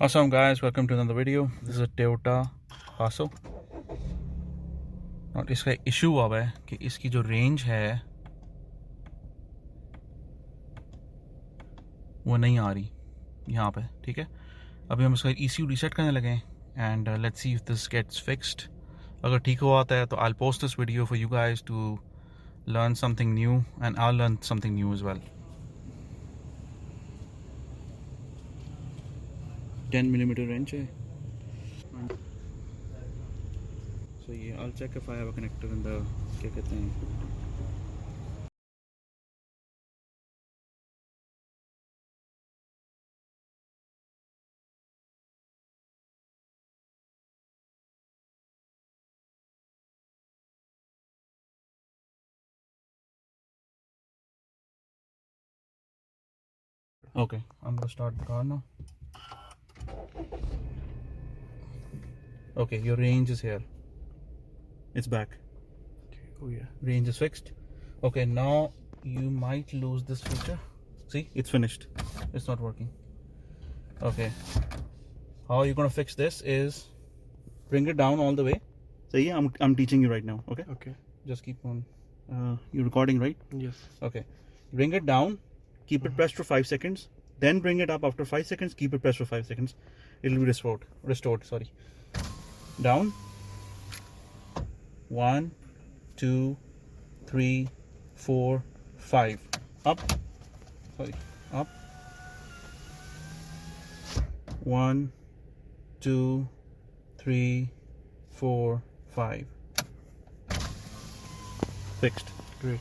Awesome guys, welcome to another video. This is a Toyota Passo. और इसका issue हुआ है कि इसकी जो रेंज है वो नहीं आ रही यहाँ पे, ठीक है। अभी हम इसका ECU रीसेट करने लगे हैं and let's see if this gets fixed. अगर ठीक हो आता है तो I'll post this video for you guys to learn something new and I'll learn something new as well. 10mm wrench है. So yeah, I'll check if I have a connector in the क्या कहते हैं Okay, I'm gonna start the car now. Okay, your range is here. It's back. Oh yeah. Range is fixed. Okay, now you might lose this feature. See, it's finished. It's not working. Okay. How you're gonna fix this is bring it down all the way. So yeah, I'm teaching you right now. Okay. Okay. Just keep on. You're recording, right? Yes. Okay. Bring it down. Keep it pressed for 5 seconds. Then bring it up after 5 seconds. Keep it pressed for 5 seconds. It'll be restored. Sorry. Down. 1, 2, 3, 4, 5. Up. Sorry. Up. 1, 2, 3, 4, 5. Fixed. Great.